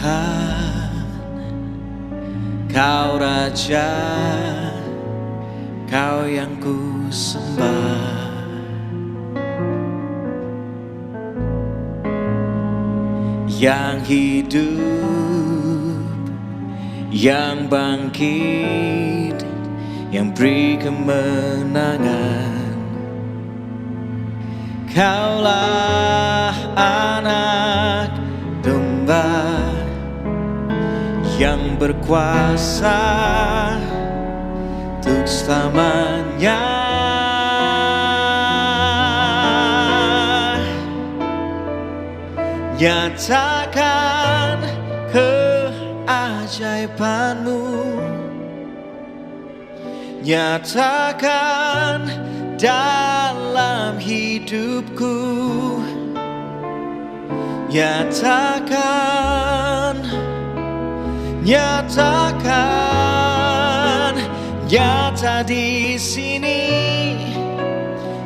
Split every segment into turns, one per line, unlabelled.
Tuhan, Kau Raja, Kau yang ku sembah. Yang hidup, yang bangkit, yang beri kemenangan. Kaulah anak domba yang berkuasa untuk selamanya. Nyatakan keajaiban-Mu, nyatakan dalam hidupku, nyatakan, nyatakan, nyata di sini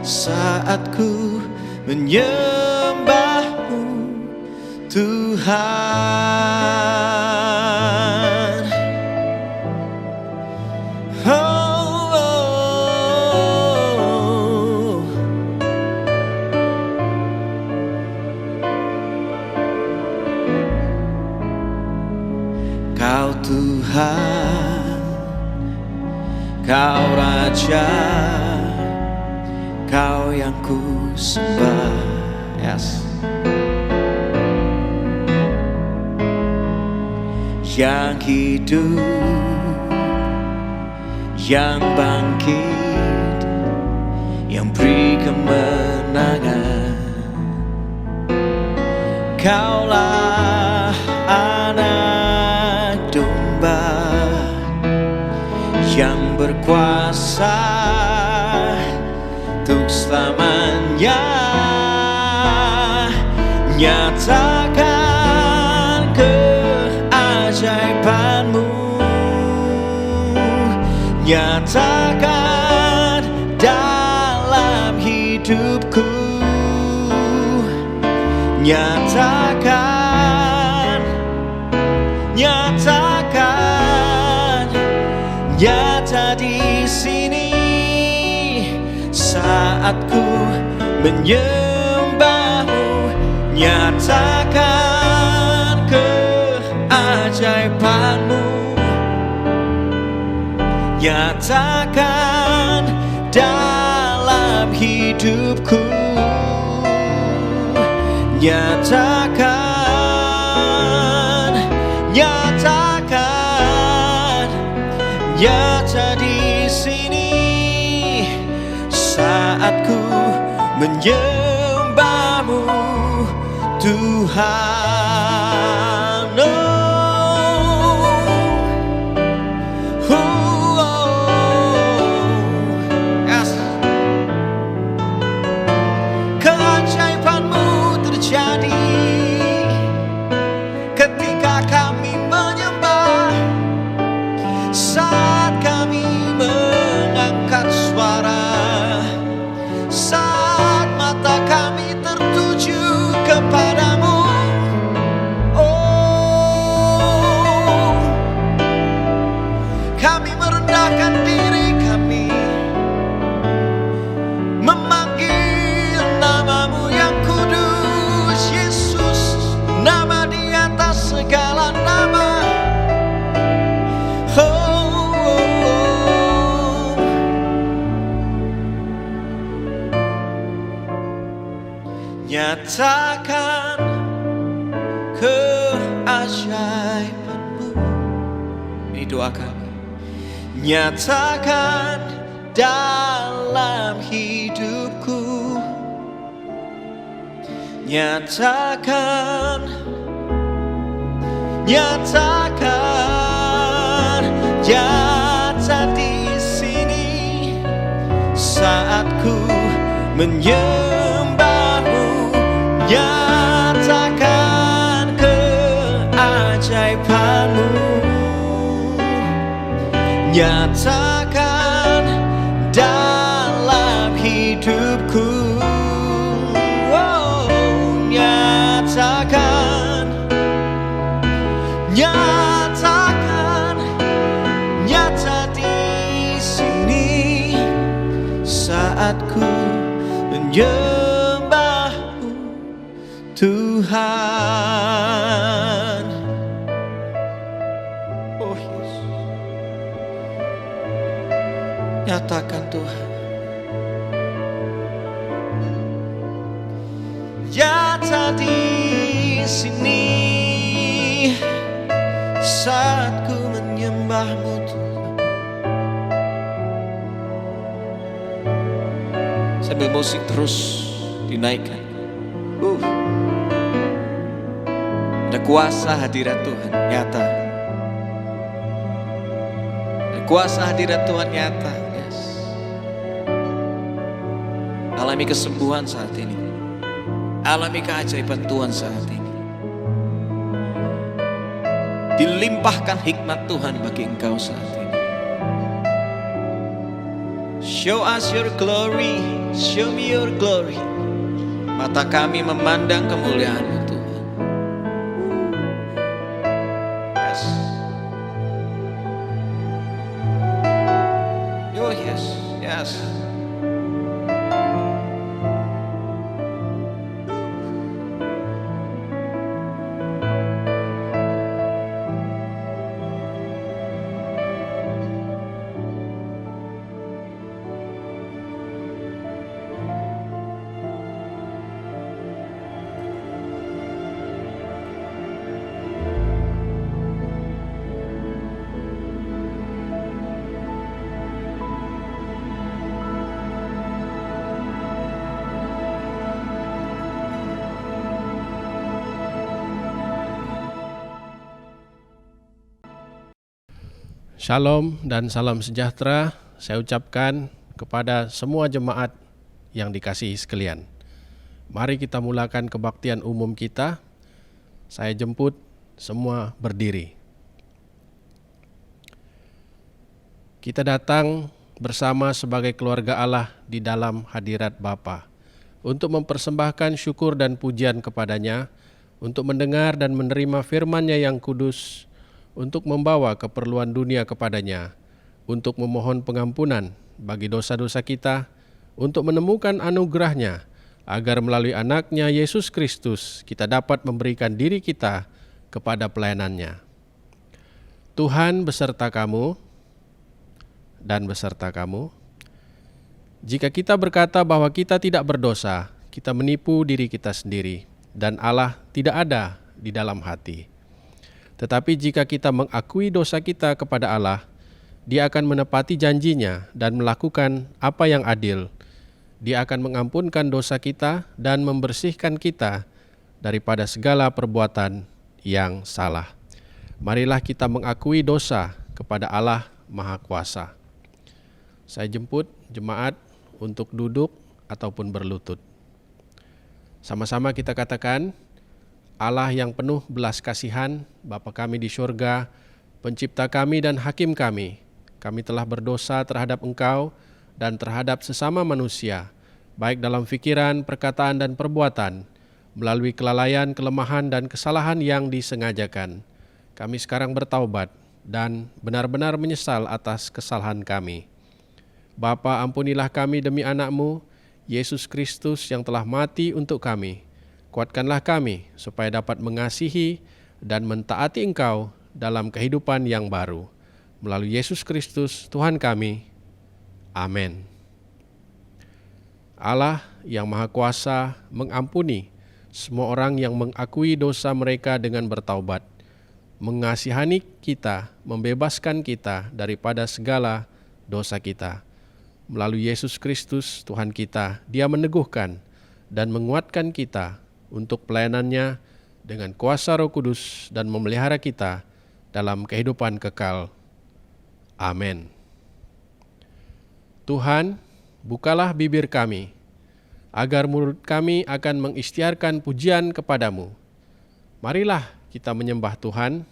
saat ku menyembah-Mu Tuhan. Kau Tuhan, Kau Raja, Kau yang ku sembah. Yes. Yang hidup, yang bangkit, yang beri kemenangan. Kaulah anak domba yang berkuasa untuk selamanya. Nyatakan keajaiban-Mu, nyatakan dalam hidupku, nyatakan, nyatakan, nyata di sini saat ku menyembah-Mu. Nyatakan keajaiban-Mu, nyatakan dalam hidupku, nyatakan, nyatakan, nyata di sini saat ku menyembah-Mu Tuhan. Yes. Keajaiban-Mu terjadi ketika kami menyembah, saat kami mengangkat suara, saat mata kami tertuju kepadamu. Oh, kami merendahkan diri kami, memanggil nama-Mu yang kudus, Yesus, nama di atas segala nama. Nyatakan keajaiban-Mu. Ini doa kami. Nyatakan dalam hidupku, nyatakan, nyatakan, nyata di sini saat ku menyembah-Mu. Nyatakan keajaiban-Mu, nyatakan dalam hidupku. Oh, nyatakan, saat ku menyembahmu Tuhan. Oh Yesus, nyatakan Tuhan, nyata di sini saat ku menyembahmu Tuhan. Sambil musik terus dinaikkan. Ada kuasa hadirat Tuhan nyata. Ada kuasa hadirat Tuhan nyata. Yes. Alami kesembuhan saat ini. Alami keajaiban Tuhan saat ini. Dilimpahkan hikmat Tuhan bagi engkau saat ini. Show us your glory, show me your glory. Mata kami memandang kemuliaan-Mu Tuhan. Yes. Oh yes, yes.
Shalom dan salam sejahtera saya ucapkan kepada semua jemaat yang dikasihi sekalian. Mari kita mulakan kebaktian umum kita. Saya jemput semua berdiri. Kita datang bersama sebagai keluarga Allah di dalam hadirat Bapa untuk mempersembahkan syukur dan pujian kepadanya, untuk mendengar dan menerima firman-Nya yang kudus, untuk membawa keperluan dunia kepadanya, untuk memohon pengampunan bagi dosa-dosa kita, untuk menemukan anugerah-Nya, agar melalui anak-Nya Yesus Kristus kita dapat memberikan diri kita kepada pelayanan-Nya. Tuhan beserta kamu dan beserta kamu. Jika kita berkata bahwa kita tidak berdosa, kita menipu diri kita sendiri, dan Allah tidak ada di dalam hati. Tetapi jika kita mengakui dosa kita kepada Allah, Dia akan menepati janji-Nya dan melakukan apa yang adil. Dia akan mengampunkan dosa kita dan membersihkan kita daripada segala perbuatan yang salah. Marilah kita mengakui dosa kepada Allah Maha Kuasa. Saya jemput jemaat untuk duduk ataupun berlutut. Sama-sama kita katakan, Allah yang penuh belas kasihan, Bapa kami di surga, pencipta kami dan hakim kami telah berdosa terhadap Engkau dan terhadap sesama manusia, baik dalam pikiran, perkataan, dan perbuatan, melalui kelalaian, kelemahan, dan kesalahan yang disengajakan. Kami sekarang bertaubat dan benar-benar menyesal atas kesalahan kami. Bapa, ampunilah kami demi anak-Mu, Yesus Kristus yang telah mati untuk kami. Kuatkanlah kami supaya dapat mengasihi dan mentaati Engkau dalam kehidupan yang baru. Melalui Yesus Kristus, Tuhan kami. Amin. Allah yang Maha Kuasa mengampuni semua orang yang mengakui dosa mereka dengan bertaubat, mengasihani kita, membebaskan kita daripada segala dosa kita. Melalui Yesus Kristus, Tuhan kita, Dia meneguhkan dan menguatkan kita untuk pelayanan-Nya dengan kuasa Roh Kudus dan memelihara kita dalam kehidupan kekal. Amin. Tuhan, bukalah bibir kami, agar mulut kami akan mengisytiharkan pujian kepadamu. Marilah kita menyembah Tuhan,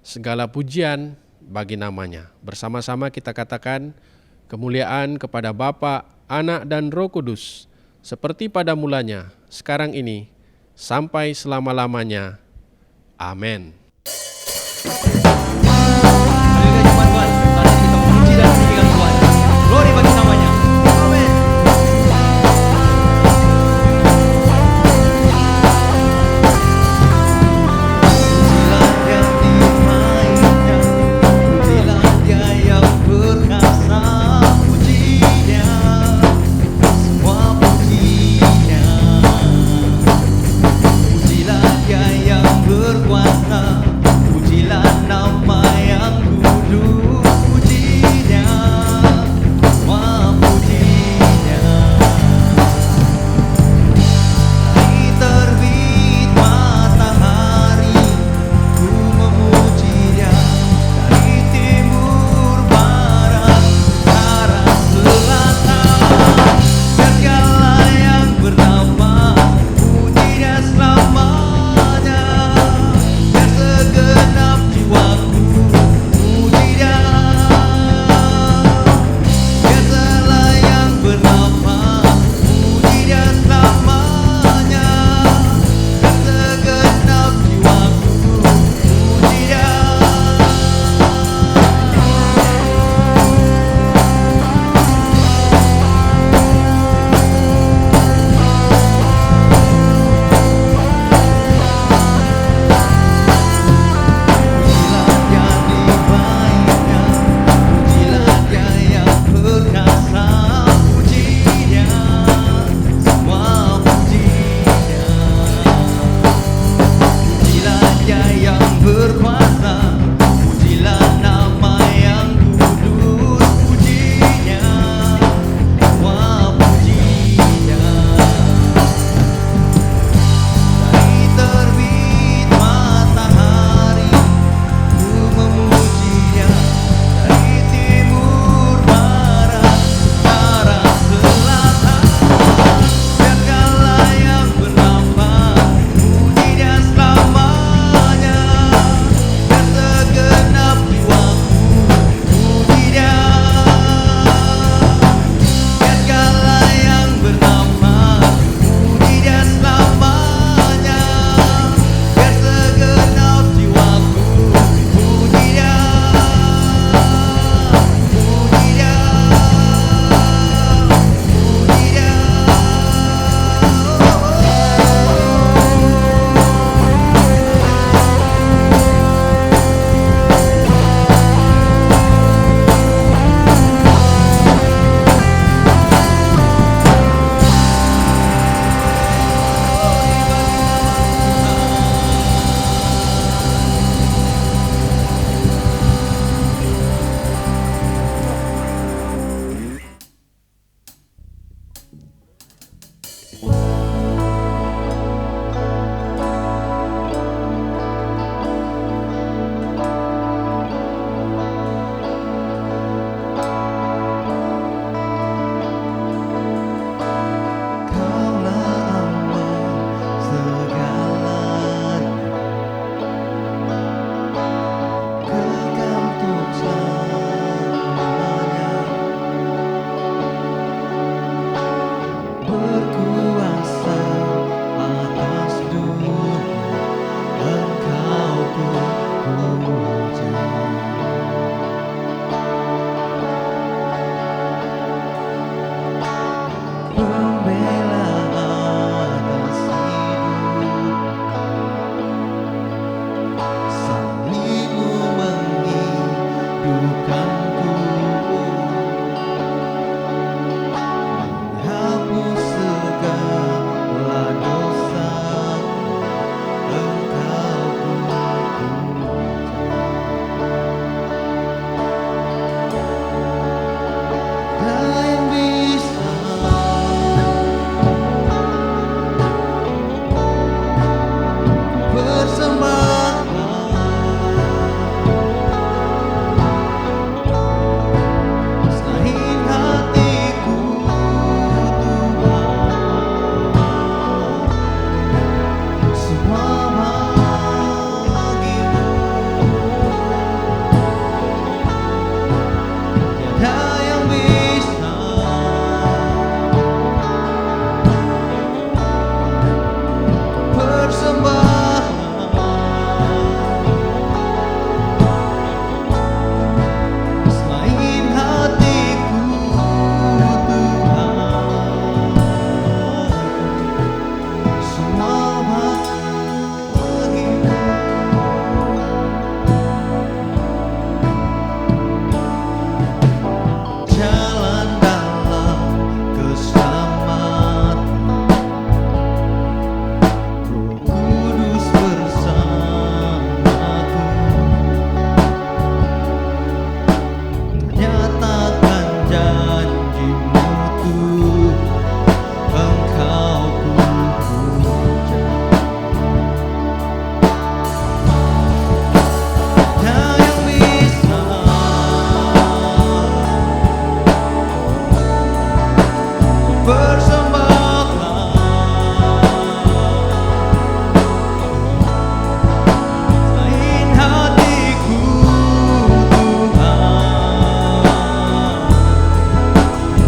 segala pujian bagi nama-Nya. Bersama-sama kita katakan, kemuliaan kepada Bapa, Anak, dan Roh Kudus, seperti pada mulanya, sekarang ini, sampai selama-lamanya. Amin.
Haleluya jemaat Tuhan. Mari kita memuji dan meninggikan Tuhan. Glory bagi namanya. Amin.
Kaulah aman segalanya, kekal untuk selamanya, berkuasa atas dunia, Engkau ku puja. Pembela atas hidup, salimu menghidupkanku, menghapus segala dosaku, Engkau ku puja. Tak yang bisa persembahkan selain hatiku, Tuhan, semua bagimu. Tiada yang bisa persembahkan selain hatiku, Tuhan, semua bagimu. Jalan dalam keselamatan, Roh Kudus bersamaku, nyatakan janji-Mu, Tuhan, Engkau ku puja. Tiada yang bisa persembahkan selain hatiku, Tuhan,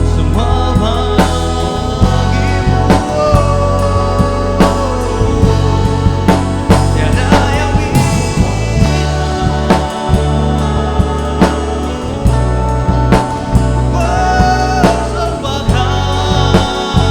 semua bagimu. Tiada yang bisa persembahkan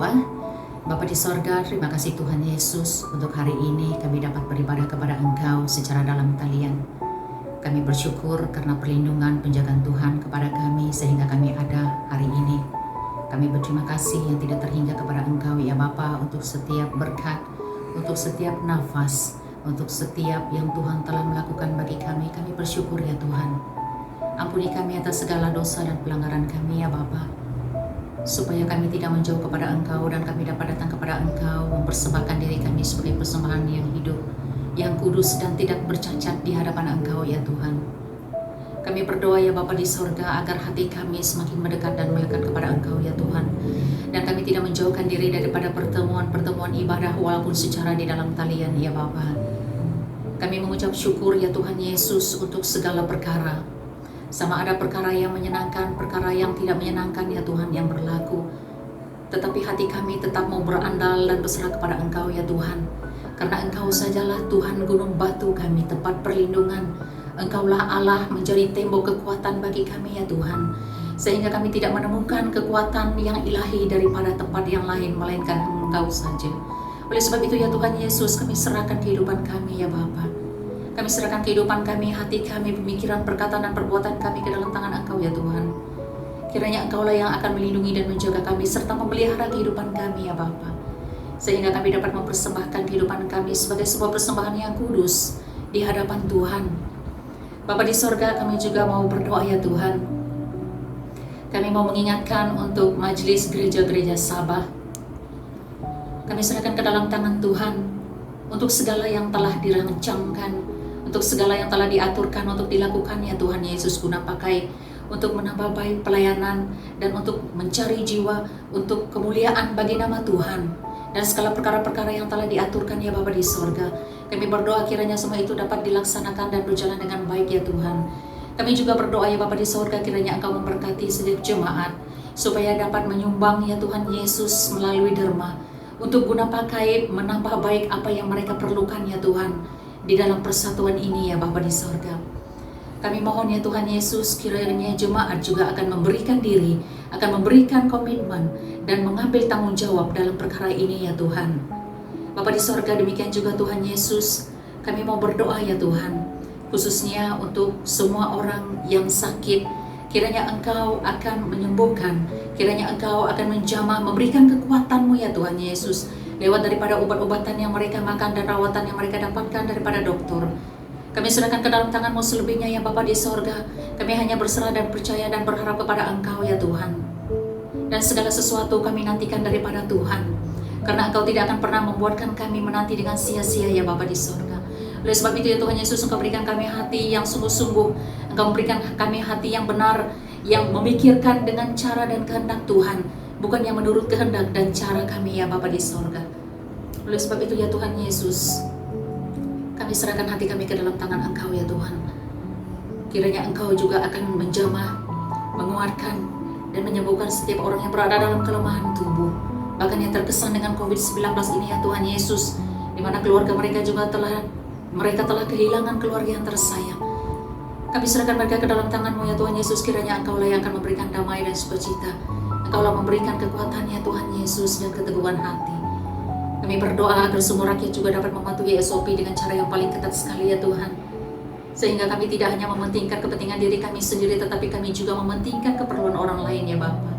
berdoa. Bapa di sorga, terima kasih Tuhan Yesus untuk hari ini kami dapat beribadah kepada Engkau secara dalam talian. Kami bersyukur karena perlindungan penjagaan Tuhan kepada kami sehingga kami ada hari ini. Kami berterima kasih yang tidak terhingga kepada Engkau ya Bapa untuk setiap berkat, untuk setiap nafas, untuk setiap yang Tuhan telah melakukan bagi kami. Kami bersyukur ya Tuhan. Ampuni kami atas segala dosa dan pelanggaran kami ya Bapa, supaya kami tidak menjauh kepada Engkau dan kami dapat datang kepada Engkau mempersembahkan diri kami sebagai persembahan yang hidup, yang kudus dan tidak bercacat di hadapan Engkau ya Tuhan. Kami berdoa ya Bapa di sorga agar hati kami semakin mendekat dan melekat kepada Engkau ya Tuhan. Dan kami tidak menjauhkan diri daripada pertemuan-pertemuan ibadah walaupun secara di dalam talian ya Bapa. Kami mengucap syukur ya Tuhan Yesus untuk segala perkara. Sama ada perkara yang menyenangkan, perkara yang tidak menyenangkan ya Tuhan yang berlaku. Tetapi hati kami tetap mau berandal dan berserah kepada Engkau ya Tuhan. Karena Engkau sajalah Tuhan gunung batu kami, tempat perlindungan. Engkaulah Allah menjadi tembok kekuatan bagi kami ya Tuhan. Sehingga kami tidak menemukan kekuatan yang ilahi daripada tempat yang lain, melainkan Engkau saja. Oleh sebab itu ya Tuhan Yesus, kami serahkan kehidupan kami ya Bapa. Kami serahkan kehidupan kami, hati kami, pemikiran, perkataan, dan perbuatan kami ke dalam tangan Engkau ya Tuhan. Kiranya Engkaulah yang akan melindungi dan menjaga kami serta memelihara kehidupan kami ya Bapa. Sehingga kami dapat mempersembahkan kehidupan kami sebagai sebuah persembahan yang kudus di hadapan Tuhan. Bapa di sorga, kami juga mau berdoa ya Tuhan. Kami mau mengingatkan untuk majelis gereja-gereja Sabah. Kami serahkan ke dalam tangan Tuhan untuk segala yang telah dirancangkan, untuk segala yang telah diaturkan untuk dilakukan ya Tuhan Yesus, guna pakai untuk menambah baik pelayanan dan untuk mencari jiwa untuk kemuliaan bagi nama Tuhan. Dan segala perkara-perkara yang telah diaturkan ya Bapa di sorga, kami berdoa kiranya semua itu dapat dilaksanakan dan berjalan dengan baik ya Tuhan. Kami juga berdoa ya Bapa di sorga, kiranya Engkau memberkati setiap jemaat supaya dapat menyumbang ya Tuhan Yesus melalui derma untuk guna pakai menambah baik apa yang mereka perlukan ya Tuhan di dalam persatuan ini ya Bapa di sorga. Kami mohon ya Tuhan Yesus, kiranya jemaat juga akan memberikan diri, akan memberikan komitmen dan mengambil tanggung jawab dalam perkara ini ya Tuhan. Bapa di sorga, demikian juga Tuhan Yesus, kami mau berdoa ya Tuhan, khususnya untuk semua orang yang sakit. Kiranya Engkau akan menyembuhkan, kiranya Engkau akan menjamah, memberikan kekuatan-Mu ya Tuhan Yesus, lewat daripada obat-obatan yang mereka makan dan rawatan yang mereka dapatkan daripada dokter. Kami serahkan ke dalam tangan-Mu selebihnya ya Bapa di sorga. Kami hanya berserah dan percaya dan berharap kepada Engkau ya Tuhan. Dan segala sesuatu kami nantikan daripada Tuhan, karena Engkau tidak akan pernah membuatkan kami menanti dengan sia-sia ya Bapa di sorga. Oleh sebab itu ya Tuhan Yesus, Engkau berikan kami hati yang sungguh-sungguh. Engkau berikan kami hati yang benar, yang memikirkan dengan cara dan kehendak Tuhan, bukan yang menurut kehendak dan cara kami ya Bapa di sorga. Oleh sebab itu ya Tuhan Yesus, kami serahkan hati kami ke dalam tangan Engkau ya Tuhan. Kiranya Engkau juga akan menjamah, menguatkan, dan menyembuhkan setiap orang yang berada dalam kelemahan tubuh, bahkan yang terkesan dengan COVID-19 ini ya Tuhan Yesus, di mana keluarga mereka juga mereka telah kehilangan keluarga yang tersayang. Kami serahkan mereka ke dalam tangan-Mu ya Tuhan Yesus. Kiranya Engkaulah yang akan memberikan damai dan sukacita. Engkaulah memberikan kekuatan ya Tuhan Yesus dan keteguhan hati. Kami berdoa agar semua rakyat juga dapat mematuhi SOP dengan cara yang paling ketat sekali ya Tuhan. Sehingga kami tidak hanya mementingkan kepentingan diri kami sendiri, tetapi kami juga mementingkan keperluan orang lain ya Bapa.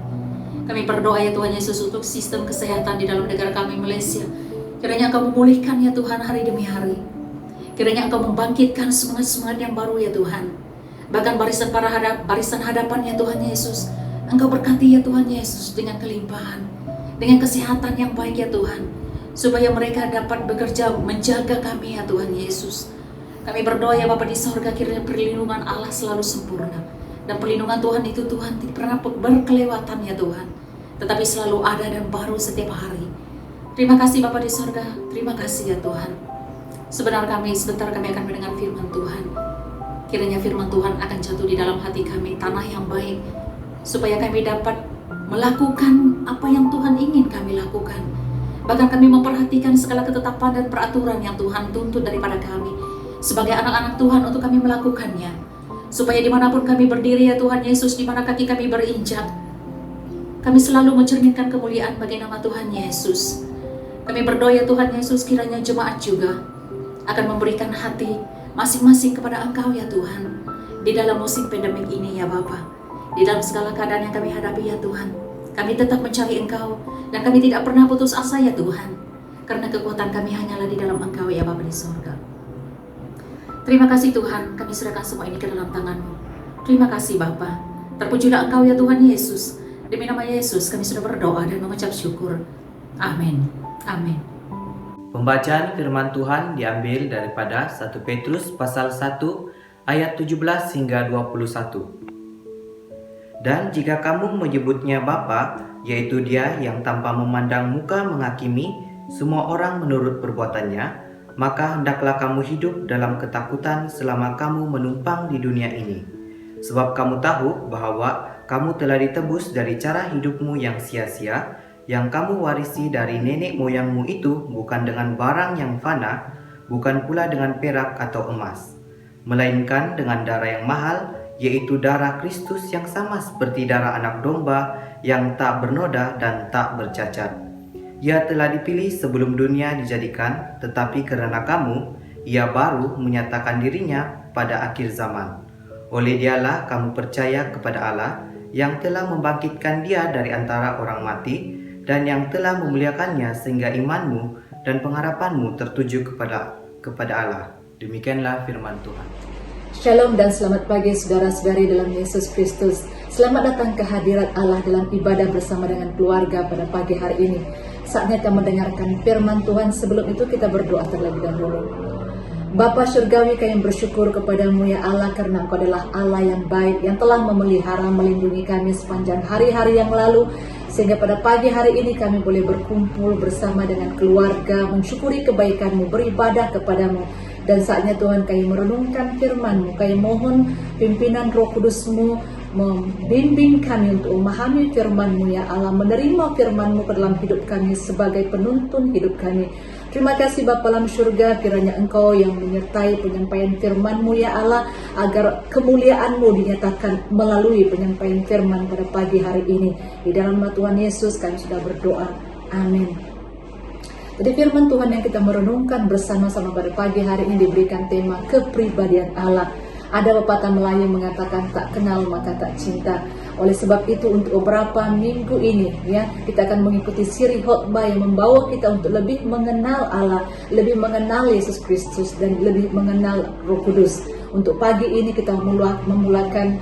Kami berdoa ya Tuhan Yesus untuk sistem kesehatan di dalam negara kami Malaysia. Kiranya Engkau memulihkan ya Tuhan hari demi hari. Kiranya Engkau membangkitkan semangat-semangat yang baru ya Tuhan. Bahkan barisan hadapan ya Tuhan Yesus, Engkau berkati ya Tuhan Yesus dengan kelimpahan, dengan kesehatan yang baik ya Tuhan, supaya mereka dapat bekerja menjaga kami ya Tuhan Yesus. Kami berdoa ya Bapa di sorga, kiranya perlindungan Allah selalu sempurna. Dan perlindungan Tuhan itu Tuhan tidak pernah berkelewatan ya Tuhan, tetapi selalu ada dan baru setiap hari. Terima kasih Bapa di sorga, terima kasih ya Tuhan. Sebentar kami akan mendengar firman Tuhan. Kiranya firman Tuhan akan jatuh di dalam hati kami, tanah yang baik, supaya kami dapat melakukan apa yang Tuhan ingin kami lakukan. Bahkan kami memperhatikan segala ketetapan dan peraturan yang Tuhan tuntut daripada kami sebagai anak-anak Tuhan untuk kami melakukannya. Supaya dimanapun kami berdiri ya Tuhan Yesus, dimana kaki kami berinjak, Kami selalu mencerminkan kemuliaan bagi nama Tuhan Yesus. Kami berdoa ya Tuhan Yesus, kiranya jemaat juga akan memberikan hati masing-masing kepada Engkau ya Tuhan. Di dalam musim pandemik ini ya Bapa, di dalam segala keadaan yang kami hadapi ya Tuhan, kami tetap mencari Engkau dan kami tidak pernah putus asa ya Tuhan. Karena kekuatan kami hanyalah di dalam Engkau ya Bapa di sorga. Terima kasih Tuhan, kami serahkan semua ini ke dalam tangan-Mu. Terima kasih Bapa. Terpujilah Engkau ya Tuhan Yesus. Demi nama Yesus kami sudah berdoa dan mengucap syukur. Amin. Amin.
Pembacaan firman Tuhan diambil daripada 1 Petrus pasal 1 ayat 17 hingga 21. Dan jika kamu menyebutnya Bapa, yaitu Dia yang tanpa memandang muka menghakimi semua orang menurut perbuatannya, maka hendaklah kamu hidup dalam ketakutan selama kamu menumpang di dunia ini. Sebab kamu tahu bahwa kamu telah ditebus dari cara hidupmu yang sia-sia, yang kamu warisi dari nenek moyangmu itu bukan dengan barang yang fana, bukan pula dengan perak atau emas, melainkan dengan darah yang mahal, yaitu darah Kristus yang sama seperti darah anak domba yang tak bernoda dan tak bercacat. Ia telah dipilih sebelum dunia dijadikan, tetapi karena kamu, Ia baru menyatakan dirinya pada akhir zaman. Oleh Dialah kamu percaya kepada Allah yang telah membangkitkan Dia dari antara orang mati dan yang telah memuliakannya sehingga imanmu dan pengharapanmu tertuju kepada Allah. Demikianlah firman Tuhan.
Shalom dan selamat pagi saudara-saudari dalam Yesus Kristus. Selamat datang ke hadirat Allah dalam ibadah bersama dengan keluarga pada pagi hari ini. Saatnya kita mendengarkan firman Tuhan. Sebelum itu kita berdoa terlebih dahulu. Bapa Surgawi, kami bersyukur kepadamu ya Allah, karena Engkau adalah Allah yang baik, yang telah memelihara, melindungi kami sepanjang hari-hari yang lalu, sehingga pada pagi hari ini kami boleh berkumpul bersama dengan keluarga, mensyukuri kebaikan-Mu, beribadah kepadamu. Dan saatnya Tuhan kami merenungkan firman-Mu, kami mohon pimpinan Roh Kudus-Mu membimbing kami untuk memahami firman-Mu ya Allah, menerima firman-Mu ke dalam hidup kami sebagai penuntun hidup kami. Terima kasih Bapa dalam surga, kiranya Engkau yang menyertai penyampaian firman-Mu ya Allah, agar kemuliaan-Mu dinyatakan melalui penyampaian firman pada pagi hari ini. Di dalam nama Tuhan Yesus kami sudah berdoa. Amin. Jadi firman Tuhan yang kita merenungkan bersama-sama pada pagi hari ini diberikan tema kepribadian Allah. Ada pepatah Melayu mengatakan tak kenal maka tak cinta. Oleh sebab itu untuk beberapa minggu ini ya, kita akan mengikuti siri khotbah yang membawa kita untuk lebih mengenal Allah, lebih mengenal Yesus Kristus dan lebih mengenal Roh Kudus. Untuk pagi ini kita memulakan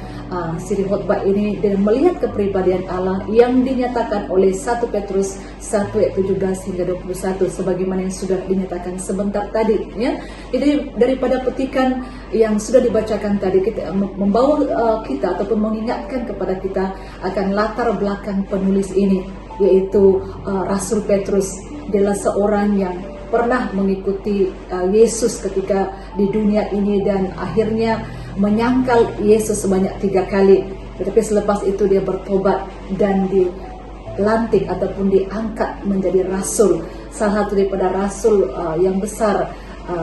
siri khotbah ini dengan melihat kepribadian Allah yang dinyatakan oleh 1 Petrus 1 ayat 17 hingga 21 sebagaimana yang sudah dinyatakan sebentar tadi ya. Jadi daripada petikan yang sudah dibacakan tadi, kita membawa kita ataupun mengingatkan kepada kita akan latar belakang penulis ini, yaitu Rasul Petrus. Dia adalah seorang yang pernah mengikuti Yesus ketika di dunia ini dan akhirnya menyangkal Yesus sebanyak 3 kali. Tetapi selepas itu dia bertobat dan dilantik ataupun diangkat menjadi rasul, salah satu daripada rasul yang besar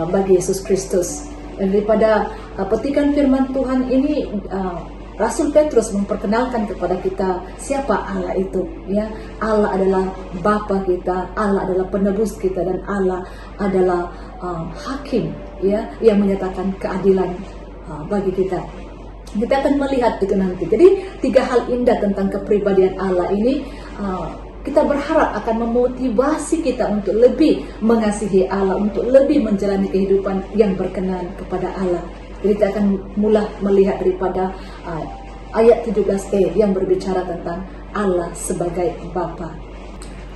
bagi Yesus Kristus. Dan daripada petikan firman Tuhan ini, Rasul Petrus memperkenalkan kepada kita siapa Allah itu ya. Allah adalah Bapa kita, Allah adalah penebus kita, dan Allah adalah hakim ya, yang menyatakan keadilan bagi kita. Kita akan melihat itu nanti. Jadi 3 hal indah tentang kepribadian Allah ini kita berharap akan memotivasi kita untuk lebih mengasihi Allah, untuk lebih menjalani kehidupan yang berkenan kepada Allah. Jadi kita akan mula melihat daripada ayat 17e yang berbicara tentang Allah sebagai Bapa.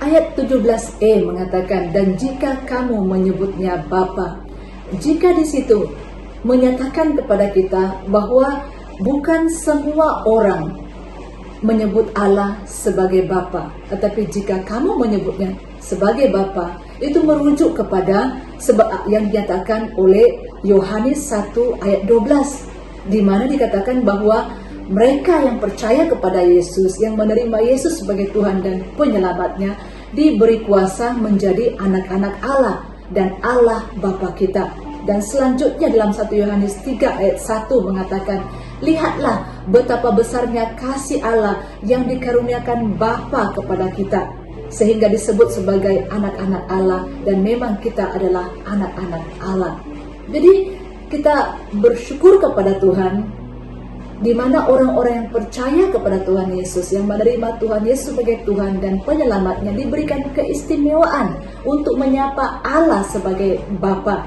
Ayat 17e mengatakan, dan jika kamu menyebutnya Bapa. Jika di situ menyatakan kepada kita bahwa bukan semua orang menyebut Allah sebagai Bapa, tetapi jika kamu menyebutnya sebagai Bapa, itu merujuk kepada yang dinyatakan oleh Yohanes 1 ayat 12, di mana dikatakan bahwa mereka yang percaya kepada Yesus, yang menerima Yesus sebagai Tuhan dan penyelamatnya, diberi kuasa menjadi anak-anak Allah dan Allah Bapa kita. Dan selanjutnya dalam 1 Yohanes 3 ayat 1 mengatakan, lihatlah betapa besarnya kasih Allah yang dikaruniakan Bapa kepada kita, sehingga disebut sebagai anak-anak Allah, dan memang kita adalah anak-anak Allah. Jadi kita bersyukur kepada Tuhan, di mana orang-orang yang percaya kepada Tuhan Yesus, yang menerima Tuhan Yesus sebagai Tuhan dan penyelamatnya, diberikan keistimewaan untuk menyapa Allah sebagai Bapa.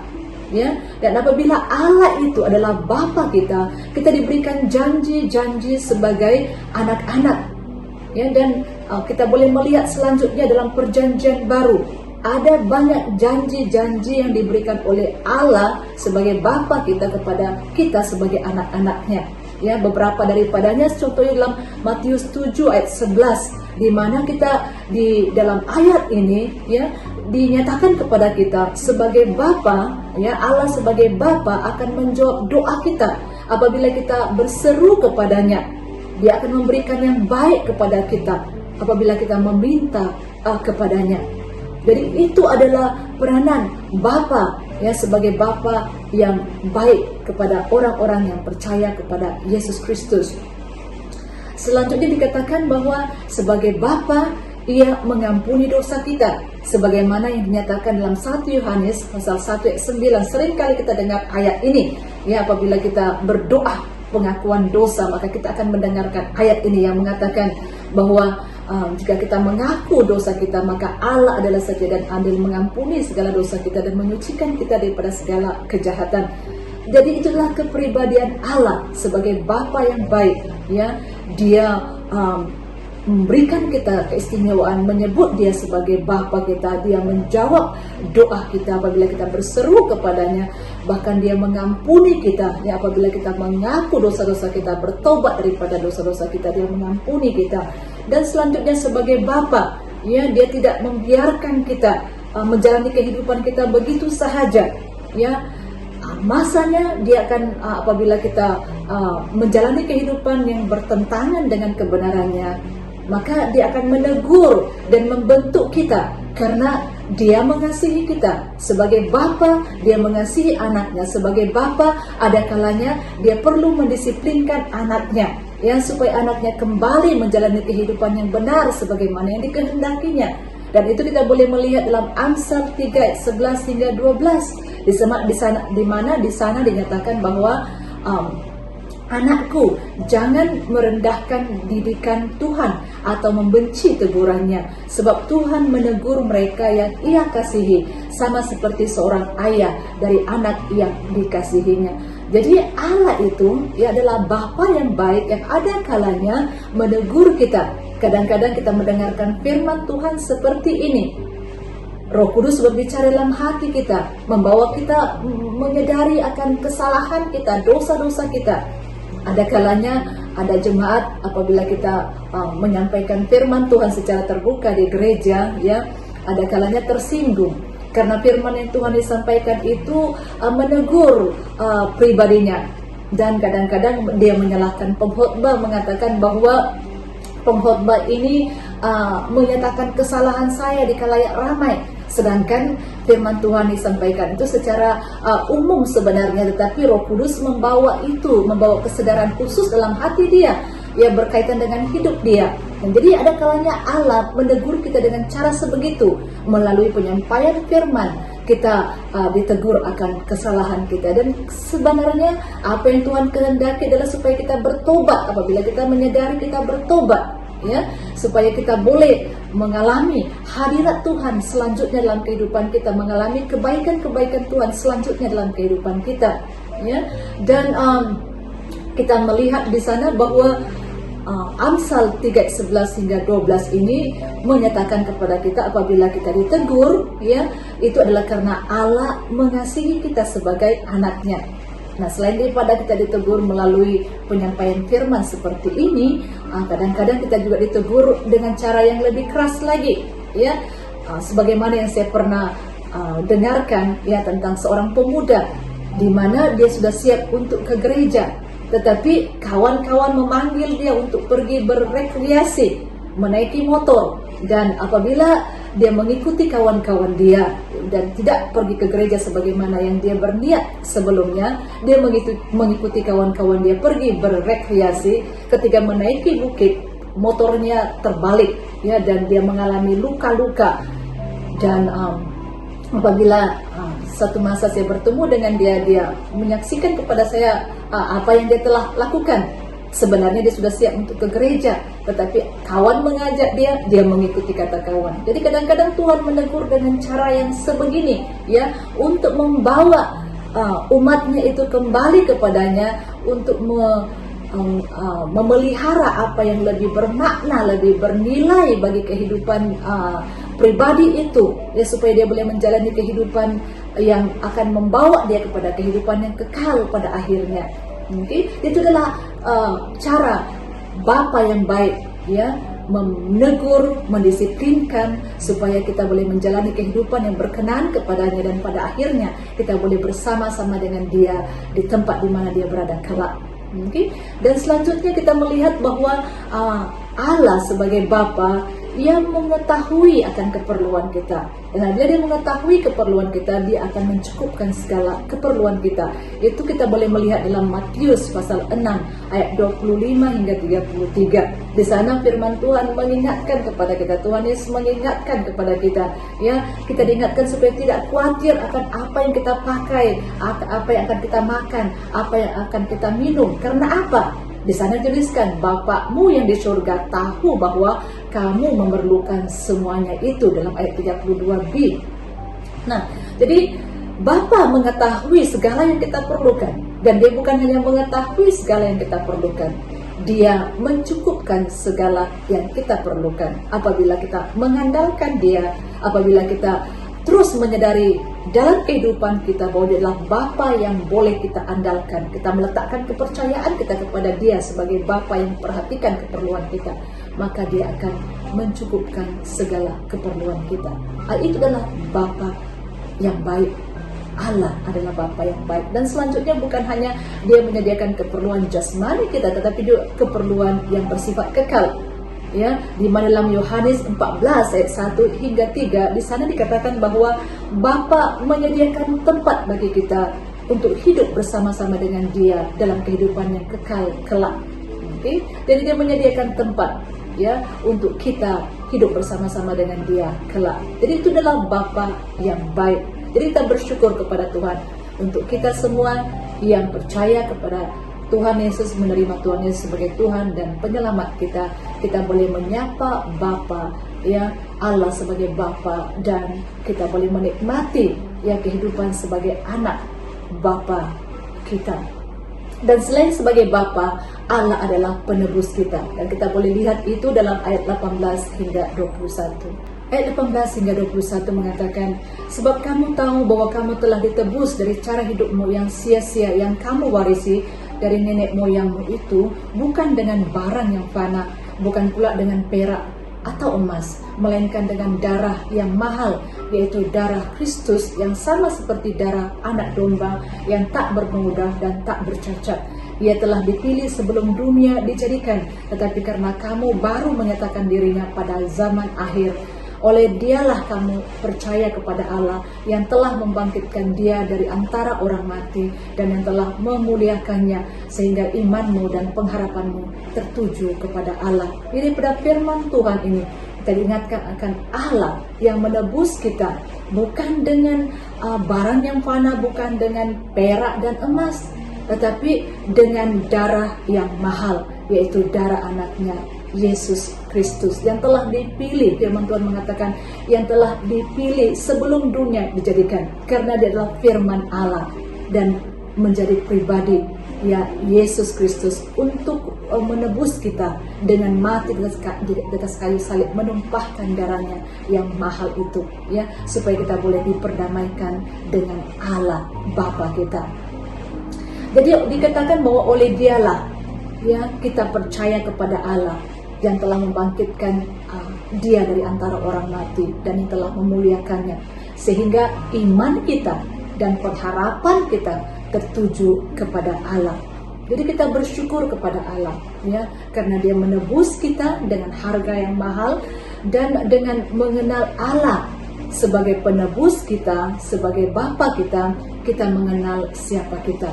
Ya, dan apabila Allah itu adalah Bapa kita, kita diberikan janji-janji sebagai anak-anak. Ya, dan kita boleh melihat selanjutnya dalam perjanjian baru, ada banyak janji-janji yang diberikan oleh Allah sebagai Bapa kita kepada kita sebagai anak-anaknya. Ya, beberapa daripadanya contohnya dalam Matius 7 ayat 11, di mana kita di dalam ayat ini ya dinyatakan kepada kita sebagai Bapa, ya, Allah sebagai Bapa akan menjawab doa kita apabila kita berseru kepadanya. Dia akan memberikan yang baik kepada kita apabila kita meminta kepadanya. Jadi itu adalah peranan Bapa, ya, sebagai Bapa yang baik kepada orang-orang yang percaya kepada Yesus Kristus. Selanjutnya dikatakan bahwa sebagai Bapa, Ia mengampuni dosa kita, sebagaimana yang dinyatakan dalam 1 Yohanes pasal 1 ayat 9. Seringkali kita dengar ayat ini, ya, apabila kita berdoa pengakuan dosa, maka kita akan mendengarkan ayat ini yang mengatakan bahwa jika kita mengaku dosa kita, maka Allah adalah setia dan adil, mengampuni segala dosa kita dan menyucikan kita daripada segala kejahatan. Jadi itulah kepribadian Allah sebagai Bapa yang baik, ya. Dia memberikan kita keistimewaan, menyebut Dia sebagai Bapa kita. Dia menjawab doa kita apabila kita berseru kepadanya. Bahkan Dia mengampuni kita, ya, apabila kita mengaku dosa-dosa kita, bertobat daripada dosa-dosa kita, Dia mengampuni kita. Dan selanjutnya sebagai Bapa, ya, Dia tidak membiarkan kita menjalani kehidupan kita begitu sahaja, ya. Masanya Dia akan apabila kita menjalani kehidupan yang bertentangan dengan kebenarannya, maka Dia akan menegur dan membentuk kita, karena Dia mengasihi kita. Sebagai Bapa, Dia mengasihi anaknya. Sebagai Bapa, ada kalanya Dia perlu mendisiplinkan anaknya, ya, supaya anaknya kembali menjalani kehidupan yang benar sebagaimana yang dikehendakinya. Dan itu kita boleh melihat dalam Amsal 3 ayat 11 hingga 12, di mana di sana dinyatakan bahwa anakku, jangan merendahkan didikan Tuhan atau membenci tegurannya, sebab Tuhan menegur mereka yang Ia kasihi, sama seperti seorang ayah dari anak yang dikasihinya. Jadi Allah itu, ia adalah Bapa yang baik yang ada kalanya menegur kita. Kadang-kadang kita mendengarkan firman Tuhan seperti ini. Roh Kudus berbicara dalam hati kita, membawa kita menyadari akan kesalahan kita, dosa-dosa kita. Ada kalanya ada jemaat apabila kita menyampaikan firman Tuhan secara terbuka di gereja, ya, ada kalanya tersinggung karena firman yang Tuhan disampaikan itu menegur pribadinya, dan kadang-kadang dia menyalahkan pengkhotbah, mengatakan bahwa pengkhotbah ini menyatakan kesalahan saya di khalayak ramai. Sedangkan firman Tuhan disampaikan itu secara umum sebenarnya, tetapi Roh Kudus membawa kesadaran khusus dalam hati dia, yang berkaitan dengan hidup dia. Dan jadi ada kalanya Allah menegur kita dengan cara sebegitu, melalui penyampaian firman kita ditegur akan kesalahan kita. Dan sebenarnya apa yang Tuhan kehendaki adalah supaya kita bertobat. Apabila kita menyadari kita bertobat, ya, supaya kita boleh mengalami hadirat Tuhan selanjutnya dalam kehidupan kita, mengalami kebaikan-kebaikan Tuhan selanjutnya dalam kehidupan kita, ya. Dan kita melihat di sana bahwa Amsal 3:11 hingga 12 ini menyatakan kepada kita apabila kita ditegur, ya, itu adalah karena Allah mengasihi kita sebagai anaknya. Nah, selain daripada kita ditegur melalui penyampaian firman seperti ini, kadang-kadang kita juga ditegur dengan cara yang lebih keras lagi, ya. Sebagaimana yang saya pernah dengarkan, ya, tentang seorang pemuda di mana dia sudah siap untuk ke gereja, tetapi kawan-kawan memanggil dia untuk pergi berrekreasi, menaiki motor, dan apabila dia mengikuti kawan-kawan dia, dan tidak pergi ke gereja sebagaimana yang dia berniat sebelumnya. Dia mengikuti kawan-kawan dia pergi berrekreasi. Ketika menaiki bukit, motornya terbalik, ya, dan dia mengalami luka-luka. Dan apabila satu masa saya bertemu dengan dia menyaksikan kepada saya apa yang dia telah lakukan. Sebenarnya dia sudah siap untuk ke gereja, tetapi kawan mengajak dia mengikuti kata kawan. Jadi kadang-kadang Tuhan menegur dengan cara yang sebegini, ya, untuk membawa umatnya itu kembali kepadanya, untuk memelihara apa yang lebih bermakna, lebih bernilai bagi kehidupan pribadi itu, ya, supaya dia boleh menjalani kehidupan yang akan membawa dia kepada kehidupan yang kekal pada akhirnya. Mungkin itu adalah cara Bapa yang baik, ya, menegur, mendisiplinkan supaya kita boleh menjalani kehidupan yang berkenan kepadanya, dan pada akhirnya kita boleh bersama-sama dengan dia di tempat di mana dia berada kelak. Okay? Dan selanjutnya kita melihat bahwa Allah sebagai Bapa yang mengetahui akan keperluan kita. Dan bila dia mengetahui keperluan kita, dia akan mencukupkan segala keperluan kita. Itu kita boleh melihat dalam Matius pasal 6 ayat 25 hingga 33. Di sana firman Tuhan mengingatkan kepada kita, Tuhan Yesus mengingatkan kepada kita, ya, kita diingatkan supaya tidak khawatir akan apa yang kita pakai, apa yang akan kita makan, apa yang akan kita minum. Karena apa? Di sana tuliskan, Bapakmu yang di surga tahu bahwa kamu memerlukan semuanya itu, dalam ayat 32b. Nah, jadi Bapa mengetahui segala yang kita perlukan, dan dia bukan hanya mengetahui segala yang kita perlukan, dia mencukupkan segala yang kita perlukan. Apabila kita mengandalkan dia, apabila kita terus menyadari dalam kehidupan kita bahwa dia adalah Bapa yang boleh kita andalkan, kita meletakkan kepercayaan kita kepada dia sebagai Bapa yang perhatikan keperluan kita, maka dia akan mencukupkan segala keperluan kita. Itu adalah Bapa yang baik. Allah adalah Bapa yang baik. Dan selanjutnya bukan hanya dia menyediakan keperluan jasmani kita, tetapi juga keperluan yang bersifat kekal. Ya, di mana dalam Yohanes 14 ayat 1 hingga 3, di sana dikatakan bahwa Bapa menyediakan tempat bagi kita untuk hidup bersama-sama dengan dia dalam kehidupan yang kekal kelak. Okay? Jadi dia menyediakan tempat, ya, untuk kita hidup bersama-sama dengan dia kelak. Jadi itu adalah Bapa yang baik. Jadi kita bersyukur kepada Tuhan untuk kita semua yang percaya kepada Tuhan Yesus, menerima Tuhan Yesus sebagai Tuhan dan penyelamat kita. Kita boleh menyapa Bapa, ya, Allah sebagai Bapa, dan kita boleh menikmati, ya, kehidupan sebagai anak Bapa kita. Dan selain sebagai Bapa, Allah adalah penebus kita, dan kita boleh lihat itu dalam ayat 18 hingga 21. Ayat 18 hingga 21 mengatakan, sebab kamu tahu bahwa kamu telah ditebus dari cara hidupmu yang sia-sia yang kamu warisi dari nenek moyangmu itu, bukan dengan barang yang fana, bukan pula dengan perak atau emas, melainkan dengan darah yang mahal, yaitu darah Kristus yang sama seperti darah anak domba yang tak bernoda dan tak bercacat. Ia telah dipilih sebelum dunia dijadikan, tetapi karena kamu baru menyatakan dirinya pada zaman akhir, oleh dialah kamu percaya kepada Allah yang telah membangkitkan dia dari antara orang mati dan yang telah memuliakannya, sehingga imanmu dan pengharapanmu tertuju kepada Allah. Jadi pada firman Tuhan ini kita diingatkan akan Allah yang menebus kita, bukan dengan barang yang fana, bukan dengan perak dan emas, tetapi dengan darah yang mahal, yaitu darah anaknya Yesus Kristus yang telah dipilih. Firman Tuhan mengatakan yang telah dipilih sebelum dunia dijadikan, karena dia adalah firman Allah dan menjadi pribadi, ya, Yesus Kristus untuk menebus kita dengan mati di atas kayu salib, menumpahkan darahnya yang mahal itu, ya, supaya kita boleh diperdamaikan dengan Allah Bapa kita. Jadi dikatakan bahwa oleh dialah, ya, kita percaya kepada Allah yang telah membangkitkan dia dari antara orang mati dan yang telah memuliakannya, sehingga iman kita dan pengharapan kita tertuju kepada Allah. Jadi kita bersyukur kepada Allah, ya, karena dia menebus kita dengan harga yang mahal, dan dengan mengenal Allah sebagai penebus kita, sebagai Bapa kita, kita mengenal siapa kita.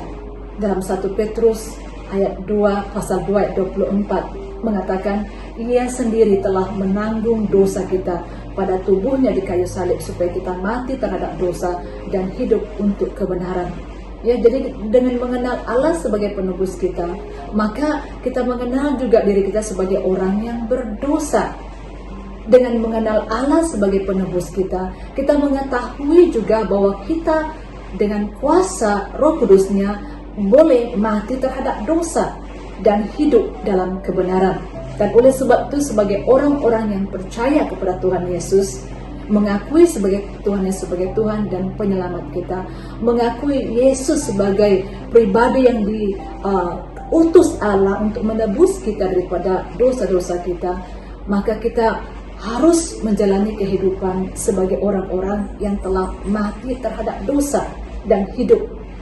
Dalam 1 Petrus ayat 2 pasal 2 ayat 24 mengatakan, Ia sendiri telah menanggung dosa kita pada tubuhnya di kayu salib supaya kita mati terhadap dosa dan hidup untuk kebenaran. Ya, jadi dengan mengenal Allah sebagai penebus kita, maka kita mengenal juga diri kita sebagai orang yang berdosa. Dengan mengenal Allah sebagai penebus kita, kita mengetahui juga bahwa kita dengan kuasa Roh Kudus-Nya boleh mati terhadap dosa dan hidup dalam kebenaran. Dan oleh sebab itu, sebagai orang-orang yang percaya kepada Tuhan Yesus, mengakui sebagai Tuhan sebagai Tuhan dan penyelamat kita, mengakui Yesus sebagai pribadi yang diutus Allah untuk menebus kita daripada dosa-dosa kita, maka kita harus menjalani kehidupan sebagai orang-orang yang telah mati terhadap dosa dan hidup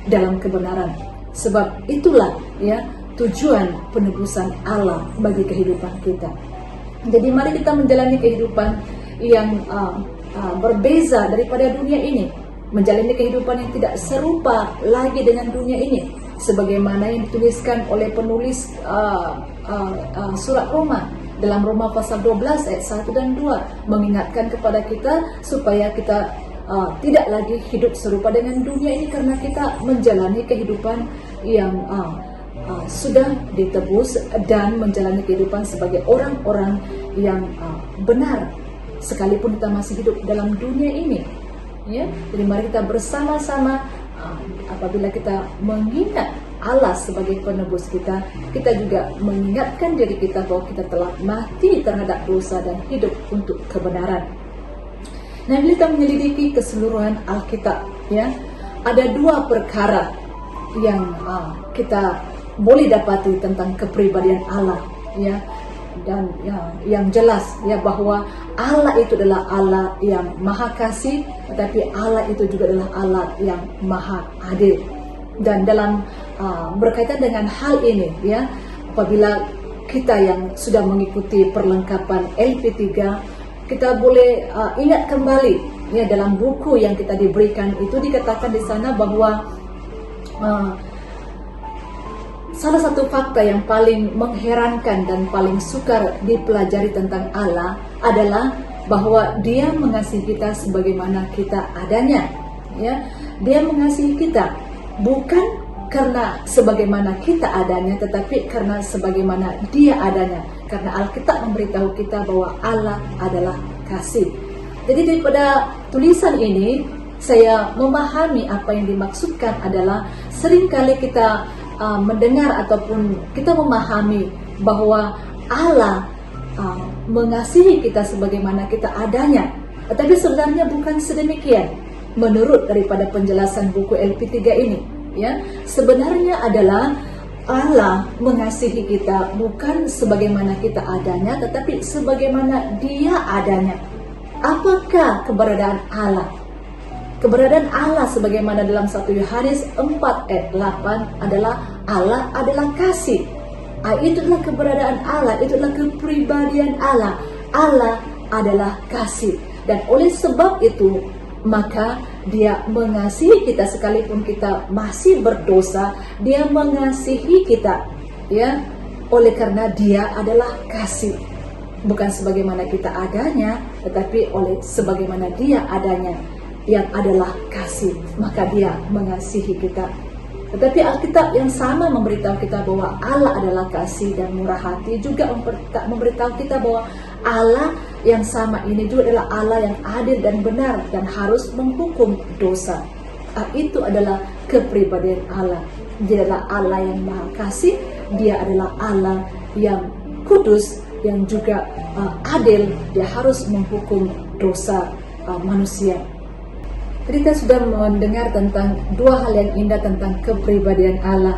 dalam kebenaran. Sebab itulah ya tujuan penebusan Allah bagi kehidupan kita. Jadi mari kita menjalani kehidupan yang berbeza daripada dunia ini, menjalani kehidupan yang tidak serupa lagi dengan dunia ini, sebagaimana yang dituliskan oleh penulis surat Roma dalam Roma pasal 12 ayat 1 dan 2, mengingatkan kepada kita supaya kita tidak lagi hidup serupa dengan dunia ini, karena kita menjalani kehidupan yang sudah ditebus dan menjalani kehidupan sebagai orang-orang yang benar sekalipun kita masih hidup dalam dunia ini. Ya, jadi mari kita bersama-sama apabila kita mengingat Allah sebagai penebus kita, kita juga mengingatkan diri kita bahwa kita telah mati terhadap dosa dan hidup untuk kebenaran. Nah, bila kita menyelidiki keseluruhan Alkitab, ya, ada dua perkara yang kita boleh dapati tentang kepribadian Allah, ya, dan yang jelas ya bahwa Allah itu adalah Allah yang maha kasih, tetapi Allah itu juga adalah Allah yang maha adil. Dan dalam berkaitan dengan hal ini, ya, apabila kita yang sudah mengikuti perlengkapan LP3, kita boleh ingat kembali ya dalam buku yang kita diberikan itu dikatakan di sana bahwa salah satu fakta yang paling mengherankan dan paling sukar dipelajari tentang Allah adalah bahwa Dia mengasihi kita sebagaimana kita adanya. Ya, Dia mengasihi kita bukan karena sebagaimana kita adanya, tetapi karena sebagaimana Dia adanya. Karena Alkitab memberitahu kita bahwa Allah adalah kasih. Jadi daripada tulisan ini, saya memahami apa yang dimaksudkan adalah seringkali kita mendengar ataupun kita memahami bahwa Allah mengasihi kita sebagaimana kita adanya, tetapi sebenarnya bukan sedemikian. Menurut daripada penjelasan buku LP3 ini, ya, sebenarnya adalah Allah mengasihi kita bukan sebagaimana kita adanya, tetapi sebagaimana Dia adanya. Apakah keberadaan Allah? Keberadaan Allah sebagaimana dalam 1 Yohanes 4 ayat 8 adalah Allah adalah kasih. Itu adalah keberadaan Allah, itu adalah kepribadian Allah. Allah adalah kasih. Dan oleh sebab itu, maka Dia mengasihi kita sekalipun kita masih berdosa. Dia mengasihi kita, ya, oleh karena Dia adalah kasih. Bukan sebagaimana kita adanya, tetapi oleh sebagaimana Dia adanya, yang adalah kasih, maka Dia mengasihi kita. Tetapi Alkitab yang sama memberitahu kita bahwa Allah adalah kasih dan murah hati, juga memberitahu kita bahwa Allah yang sama ini juga adalah Allah yang adil dan benar dan harus menghukum dosa. Itu adalah kepribadian Allah. Dia adalah Allah yang maha kasih, Dia adalah Allah yang kudus, yang juga adil. Dia harus menghukum dosa manusia. Jadi kita sudah mendengar tentang dua hal yang indah tentang kepribadian Allah.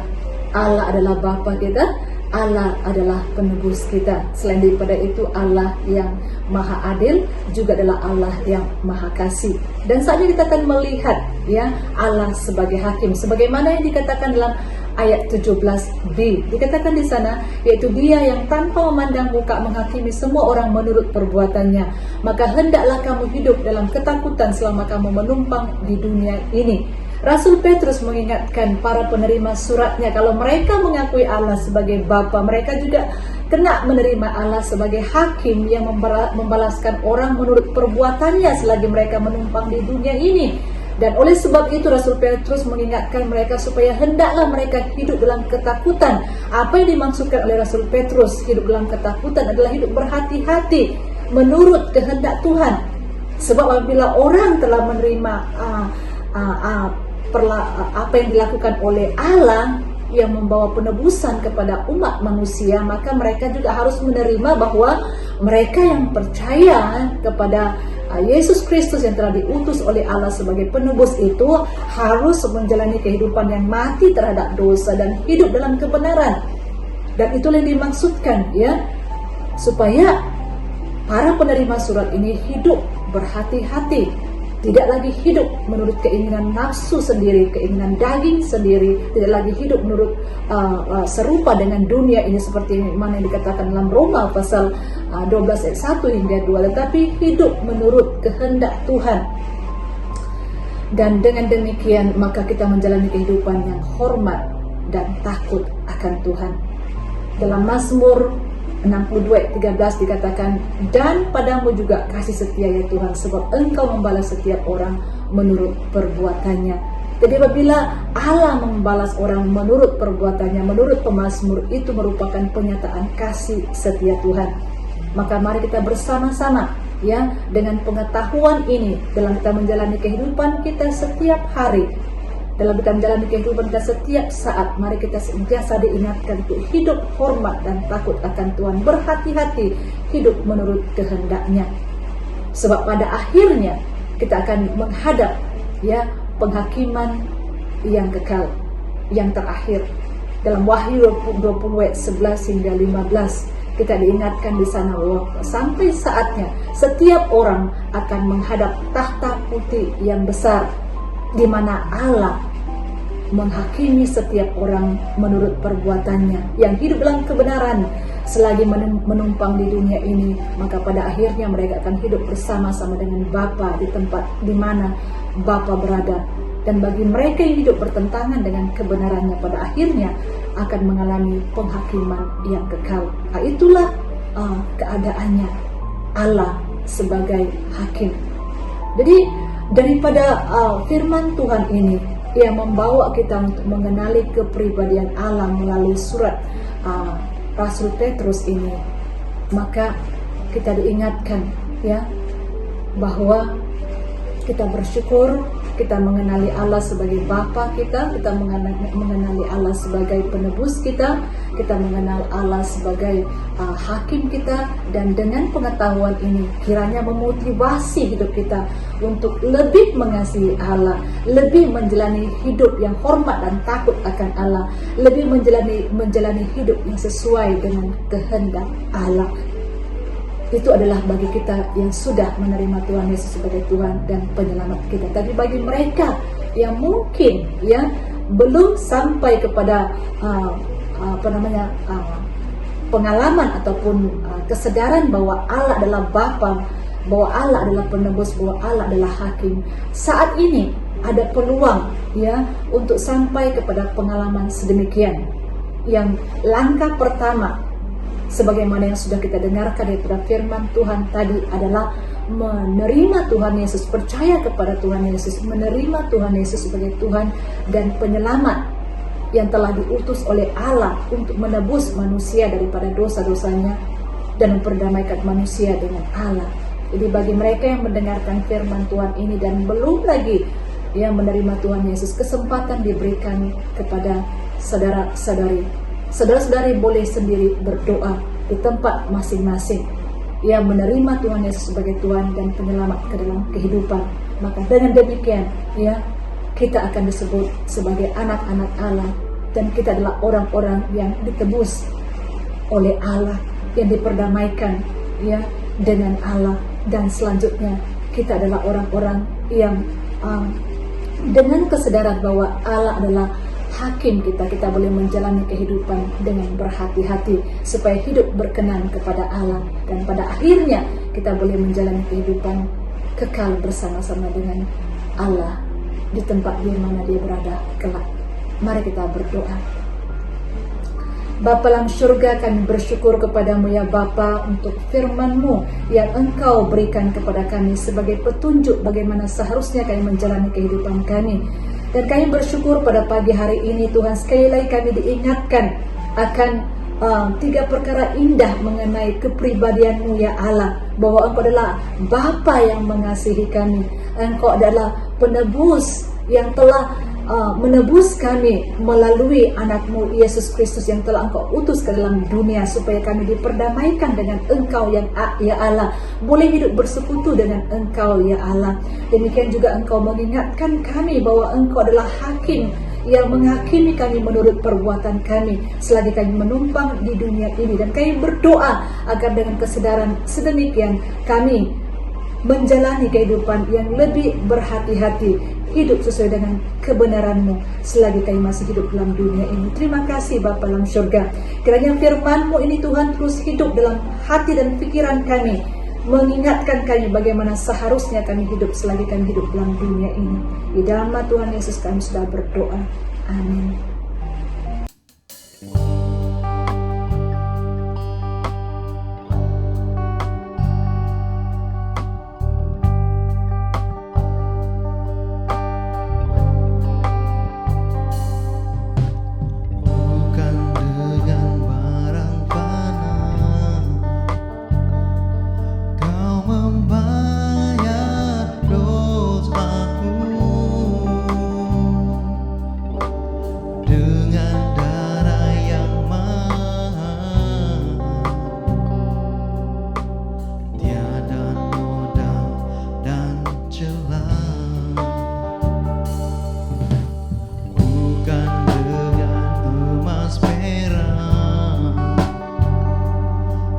Allah adalah Bapa kita, Allah adalah penebus kita. Selain daripada itu, Allah yang maha adil juga adalah Allah yang maha kasih. Dan saatnya kita akan melihat ya Allah sebagai hakim, sebagaimana yang dikatakan dalam ayat 17b. Dikatakan di sana, yaitu Dia yang tanpa memandang muka menghakimi semua orang menurut perbuatannya. Maka hendaklah kamu hidup dalam ketakutan selama kamu menumpang di dunia ini. Rasul Petrus mengingatkan para penerima suratnya, kalau mereka mengakui Allah sebagai Bapa, mereka juga kena menerima Allah sebagai hakim yang membalaskan orang menurut perbuatannya selagi mereka menumpang di dunia ini. Dan oleh sebab itu Rasul Petrus mengingatkan mereka supaya hendaklah mereka hidup dalam ketakutan. Apa yang dimaksudkan oleh Rasul Petrus hidup dalam ketakutan adalah hidup berhati-hati menurut kehendak Tuhan. Sebab apabila orang telah menerima apa yang dilakukan oleh Allah yang membawa penebusan kepada umat manusia, maka mereka juga harus menerima bahwa mereka yang percaya kepada Yesus Kristus yang telah diutus oleh Allah sebagai penebus itu harus menjalani kehidupan yang mati terhadap dosa dan hidup dalam kebenaran. Dan itulah yang dimaksudkan, ya, supaya para penerima surat ini hidup berhati-hati, tidak lagi hidup menurut keinginan nafsu sendiri, keinginan daging sendiri, tidak lagi hidup menurut serupa dengan dunia ini seperti mana yang dikatakan dalam Roma pasal 12 ayat 1 hingga 2, tetapi hidup menurut kehendak Tuhan. Dan dengan demikian maka kita menjalani kehidupan yang hormat dan takut akan Tuhan. Dalam Mazmur 62:13 dikatakan, dan padamu juga kasih setia ya Tuhan, sebab engkau membalas setiap orang menurut perbuatannya. Jadi apabila Allah membalas orang menurut perbuatannya, menurut pemazmur, itu merupakan penyataan kasih setia Tuhan. Maka mari kita bersama-sama, ya, dengan pengetahuan ini dalam kita menjalani kehidupan kita setiap hari, dalam kita menjalani kehidupan kita setiap saat, mari kita sentiasa diingatkan untuk hidup hormat dan takut akan Tuhan, berhati-hati hidup menurut kehendaknya. Sebab pada akhirnya kita akan menghadap, ya, penghakiman yang kekal, yang terakhir. Dalam Wahyu 20 ayat 11 hingga 15 kita diingatkan di sana bahwa sampai saatnya setiap orang akan menghadap tahta putih yang besar, di mana Allah menghakimi setiap orang menurut perbuatannya. Yang hidup dalam kebenaran selagi menumpang di dunia ini, maka pada akhirnya mereka akan hidup bersama-sama dengan Bapa di tempat di mana Bapa berada. Dan bagi mereka yang hidup bertentangan dengan kebenarannya, pada akhirnya akan mengalami penghakiman yang kekal. Nah, itulah keadaannya Allah sebagai hakim. Jadi daripada firman Tuhan ini yang membawa kita untuk mengenali kepribadian Allah melalui surat Rasul Petrus ini, maka kita diingatkan, ya, bahwa kita bersyukur kita mengenali Allah sebagai Bapa kita mengenali Allah sebagai penebus kita mengenal Allah sebagai hakim kita, dan dengan pengetahuan ini kiranya memotivasi hidup kita untuk lebih mengasihi Allah, lebih menjalani hidup yang hormat dan takut akan Allah, lebih menjalani hidup yang sesuai dengan kehendak Allah. Itu adalah bagi kita yang sudah menerima Tuhan Yesus sebagai Tuhan dan penyelamat kita. Tapi bagi mereka yang mungkin, ya, belum sampai kepada pengalaman ataupun kesadaran bahwa Allah adalah Bapa, bahwa Allah adalah penebus, bahwa Allah adalah hakim, saat ini ada peluang, ya, untuk sampai kepada pengalaman sedemikian. Yang langkah pertama, sebagaimana yang sudah kita dengarkan daripada firman Tuhan tadi, adalah menerima Tuhan Yesus, percaya kepada Tuhan Yesus, menerima Tuhan Yesus sebagai Tuhan dan penyelamat yang telah diutus oleh Allah untuk menebus manusia daripada dosa-dosanya dan memperdamaikan manusia dengan Allah. Jadi bagi mereka yang mendengarkan firman Tuhan ini dan belum lagi yang menerima Tuhan Yesus, kesempatan diberikan kepada saudara-saudari. Saudara-saudari boleh sendiri berdoa di tempat masing-masing yang menerima Tuhan Yesus sebagai Tuhan dan penyelamat ke dalam kehidupan. Maka dengan demikian, ya, kita akan disebut sebagai anak-anak Allah, dan kita adalah orang-orang yang ditebus oleh Allah, yang diperdamaikan, ya, dengan Allah. Dan selanjutnya kita adalah orang-orang yang dengan kesadaran bahwa Allah adalah hakim kita. Kita boleh menjalani kehidupan dengan berhati-hati supaya hidup berkenan kepada Allah, dan pada akhirnya kita boleh menjalani kehidupan kekal bersama-sama dengan Allah di tempat di mana Dia berada kelak. Mari kita berdoa. Bapa dalam surga, kami bersyukur kepadamu ya Bapa untuk firman-Mu yang Engkau berikan kepada kami sebagai petunjuk bagaimana seharusnya kami menjalani kehidupan kami. Dan kami bersyukur pada pagi hari ini Tuhan, sekali lagi kami diingatkan akan 3 perkara indah mengenai kepribadian-Mu ya Allah, bahwa Engkau adalah Bapa yang mengasihi kami, Engkau adalah penebus yang telah menebus kami melalui anak-Mu Yesus Kristus yang telah Engkau utus ke dalam dunia supaya kami diperdamaikan dengan Engkau yang ya Allah, boleh hidup bersekutu dengan Engkau ya Allah. Demikian juga Engkau mengingatkan kami bahwa Engkau adalah hakim yang menghakimi kami menurut perbuatan kami selagi kami menumpang di dunia ini. Dan kami berdoa agar dengan kesadaran sedemikian kami menjalani kehidupan yang lebih berhati-hati, hidup sesuai dengan kebenaran-Mu selagi kami masih hidup dalam dunia ini. Terima kasih Bapa dalam surga. Kiranya firman-Mu ini Tuhan terus hidup dalam hati dan pikiran kami, mengingatkan kami bagaimana seharusnya kami hidup selagi kami hidup dalam dunia ini. Di dalam nama Tuhan Yesus kami sudah berdoa. Amin.
Bukan dengan barang fana Kau membayar dosaku, dengan darah yang mahal, tiada noda dan celah. Bukan dengan emas perak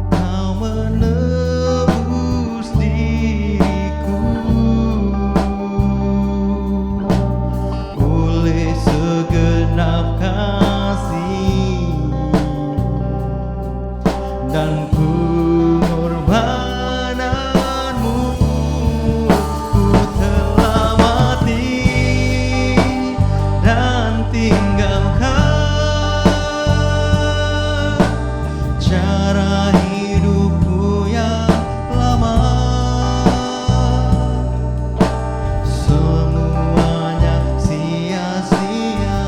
Kau menebus diriku, oleh segenap kasih dan pengorbananmu, ku telah mati dan tinggalkan cara hidupku yang lama. Semuanya sia-sia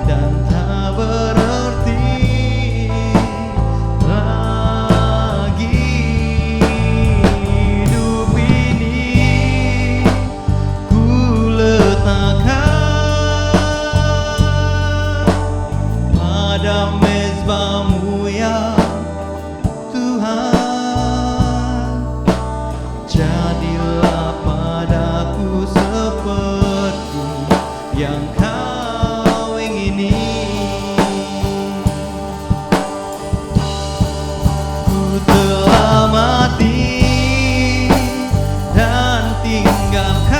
dan tak berarti lagi. Hidup ini ku letakkan pada mezbah-Mu ya Tuhan. Jadilah padaku seperti yang Kau ingini. Ku telah mati dan tinggalkan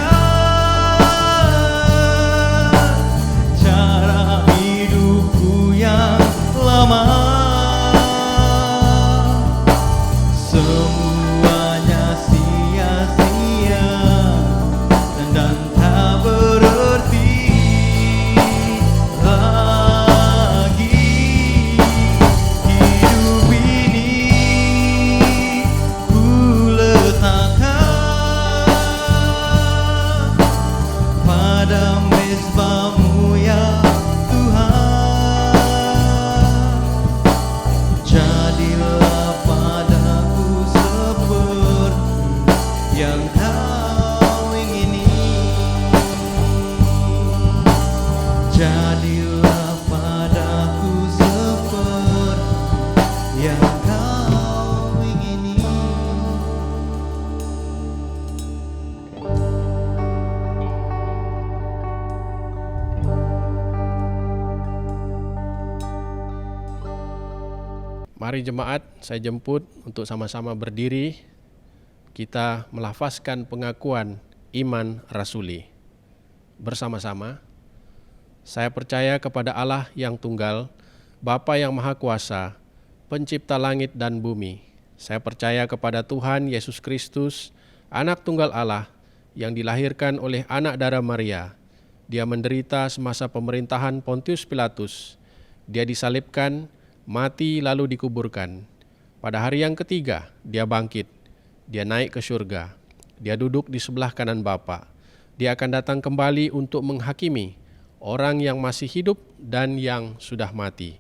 cara hidupku yang lama. Semuanya sia-sia dan tak berarti lagi. Hidup ini ku letakkan pada mezbah-Mu ya Tuhan. Jadilah padaku seperti yang Kau ingini. Jadilah padaku seperti yang Kau ingini.
Mari jemaat, saya jemput untuk sama-sama berdiri. Kita melafazkan pengakuan iman rasuli. Bersama-sama, Saya percaya kepada Allah yang tunggal, Bapa yang Maha Kuasa, Pencipta langit dan bumi. Saya percaya kepada Tuhan Yesus Kristus, Anak Tunggal Allah, yang dilahirkan oleh anak darah Maria. Dia menderita semasa pemerintahan Pontius Pilatus. Dia disalibkan, mati lalu dikuburkan. Pada hari yang ketiga, dia bangkit. Dia naik ke surga. Dia duduk di sebelah kanan Bapa. Dia akan datang kembali untuk menghakimi orang yang masih hidup dan yang sudah mati.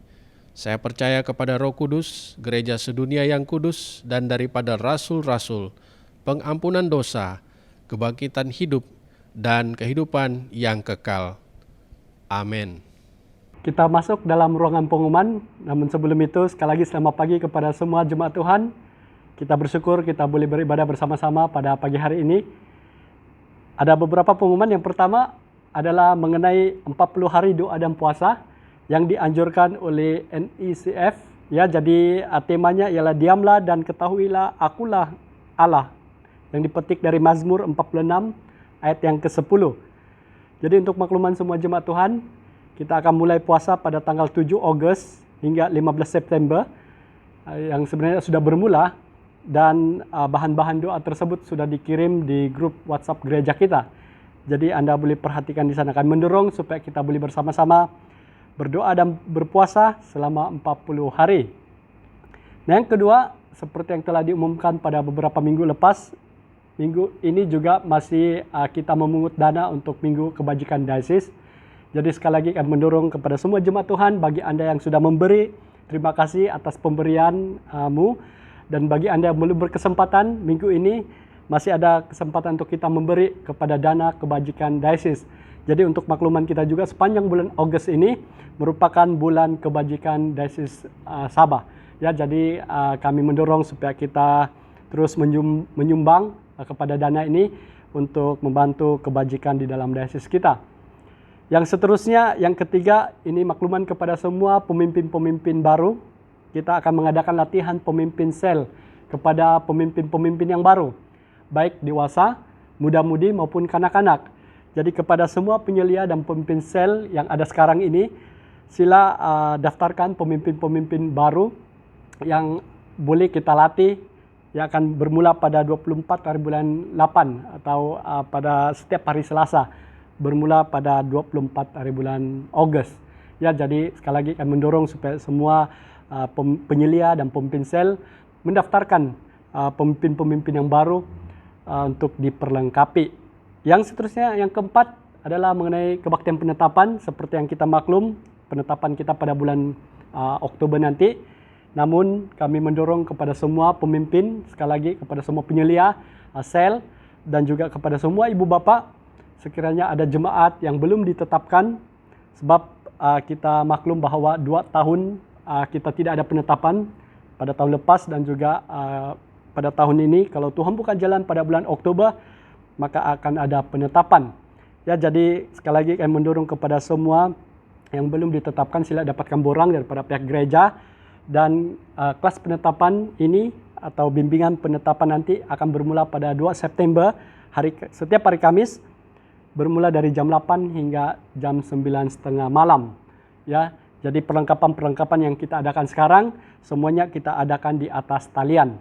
Saya percaya kepada Roh Kudus, gereja sedunia yang kudus, dan daripada rasul-rasul, pengampunan dosa, kebangkitan hidup, dan kehidupan yang kekal. Amin.
Kita masuk dalam ruangan pengumuman, namun sebelum itu sekali lagi selamat pagi kepada semua jemaat Tuhan. Kita bersyukur kita boleh beribadah bersama-sama pada pagi hari ini. Ada beberapa pengumuman. Yang pertama adalah mengenai 40 hari doa dan puasa yang dianjurkan oleh NECF. Ya, jadi temanya ialah diamlah dan ketahuilah akulah Allah, yang dipetik dari Mazmur 46 ayat yang ke-10. Jadi untuk makluman semua jemaat Tuhan, kita akan mulai puasa pada tanggal 7 Ogos hingga 15 September yang sebenarnya sudah bermula, dan bahan-bahan doa tersebut sudah dikirim di grup WhatsApp gereja kita. Jadi Anda boleh perhatikan di sana. Kami mendorong supaya kita boleh bersama-sama berdoa dan berpuasa selama 40 hari. Nah, yang kedua, seperti yang telah diumumkan pada beberapa minggu lepas, minggu ini juga masih kita memungut dana untuk Minggu Kebajikan Diocese. Jadi sekali lagi kami mendorong kepada semua jemaat Tuhan, bagi Anda yang sudah memberi, terima kasih atas pemberianmu. Dan bagi Anda yang belum berkesempatan, minggu ini masih ada kesempatan untuk kita memberi kepada dana Kebajikan Diocese. Jadi untuk makluman kita juga, sepanjang bulan Ogos ini merupakan bulan Kebajikan Diocese Sabah. Ya, jadi kami mendorong supaya kita terus menyumbang kepada dana ini untuk membantu kebajikan di dalam diocese kita. Yang seterusnya, yang ketiga, ini makluman kepada semua pemimpin-pemimpin baru. Kita akan mengadakan latihan pemimpin sel kepada pemimpin-pemimpin yang baru, baik dewasa, muda-mudi maupun kanak-kanak. Jadi kepada semua penyelia dan pemimpin sel yang ada sekarang ini, sila daftarkan pemimpin-pemimpin baru yang boleh kita latih, yang akan bermula pada 24 hari bulan 8 atau pada setiap hari Selasa, bermula pada 24 hari bulan Ogos. Ya, jadi sekali lagi kami mendorong supaya semua penyelia dan pemimpin sel mendaftarkan pemimpin-pemimpin yang baru untuk diperlengkapi. Yang seterusnya, yang keempat adalah mengenai kebaktian penetapan. Seperti yang kita maklum, penetapan kita pada bulan Oktober nanti. Namun kami mendorong kepada semua pemimpin, sekali lagi kepada semua penyelia sel, dan juga kepada semua ibu bapa, sekiranya ada jemaat yang belum ditetapkan, sebab kita maklum bahwa 2 tahun kita tidak ada penetapan pada tahun lepas dan juga pada tahun ini. Kalau Tuhan buka jalan pada bulan Oktober, maka akan ada penetapan. Ya, jadi sekali lagi kami mendorong kepada semua yang belum ditetapkan, sila dapatkan borang daripada pihak gereja. Dan kelas penetapan ini atau bimbingan penetapan nanti akan bermula pada 2 September, setiap hari Kamis, bermula dari jam 8 hingga jam 9.30 malam. Ya, jadi perlengkapan-perlengkapan yang kita adakan sekarang, semuanya kita adakan di atas talian.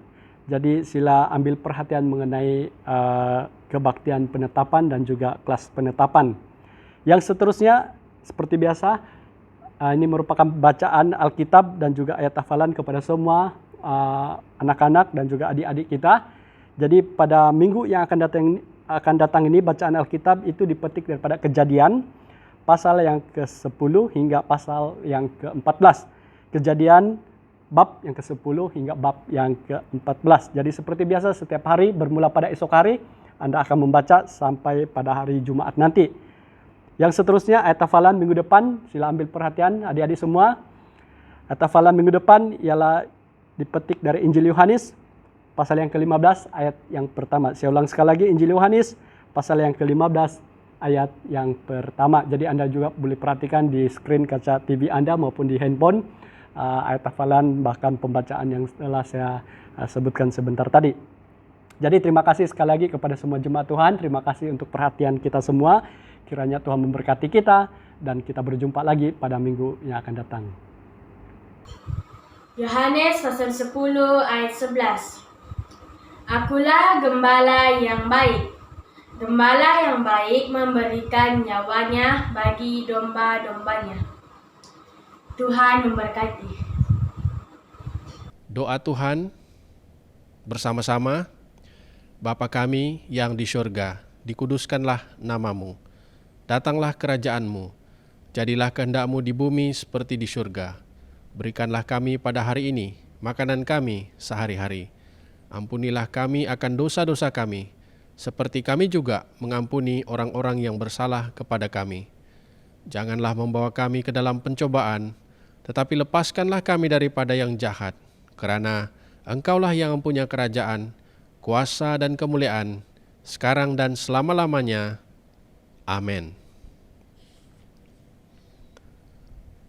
Jadi sila ambil perhatian mengenai kebaktian penetapan dan juga kelas penetapan. Yang seterusnya, seperti biasa, ini merupakan bacaan Alkitab dan juga ayat hafalan kepada semua anak-anak dan juga adik-adik kita. Jadi pada minggu yang akan datang ini, bacaan Alkitab itu dipetik daripada Kejadian pasal yang ke-10 hingga pasal yang ke-14. Kejadian bab yang ke-10 hingga bab yang ke-14. Jadi seperti biasa, setiap hari bermula pada esok hari Anda akan membaca sampai pada hari Jumat nanti. Yang seterusnya, ayat hafalan minggu depan, sila ambil perhatian adik-adik semua. Ayat hafalan minggu depan ialah dipetik dari Injil Yohanes, pasal yang ke-15, ayat yang pertama. Saya ulang sekali lagi, Injil Yohanes, pasal yang ke-15, ayat yang pertama. Jadi Anda juga boleh perhatikan di skrin kaca TV Anda maupun di handphone, ayat hafalan bahkan pembacaan yang telah saya sebutkan sebentar tadi. Jadi terima kasih sekali lagi kepada semua jemaat Tuhan, terima kasih untuk perhatian kita semua. Kiranya Tuhan memberkati kita dan kita berjumpa lagi pada minggu yang akan datang.
Yohanes pasal 10 ayat 11. Akulah gembala yang baik. Gembala yang baik memberikan nyawanya bagi domba-dombanya. Tuhan memberkati.
Doa Tuhan bersama-sama. Bapa kami yang di syurga, dikuduskanlah namamu. Datanglah kerajaan-Mu. Jadilah kehendak-Mu di bumi seperti di syurga. Berikanlah kami pada hari ini makanan kami sehari-hari. Ampunilah kami akan dosa-dosa kami, seperti kami juga mengampuni orang-orang yang bersalah kepada kami. Janganlah membawa kami ke dalam pencobaan, tetapi lepaskanlah kami daripada yang jahat, karena Engkaulah yang mempunyai kerajaan, kuasa dan kemuliaan, sekarang dan selama-lamanya. Amin.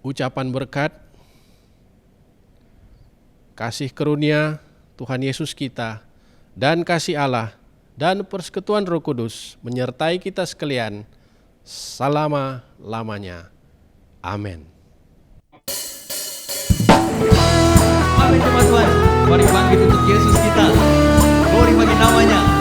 Ucapan berkat, kasih karunia Tuhan Yesus kita, dan kasih Allah, dan persekutuan Roh Kudus menyertai kita sekalian, selama-lamanya. Amin.
Amin jemaat Tuhan. Mari bangkit untuk Yesus kita. Glory bagi namanya.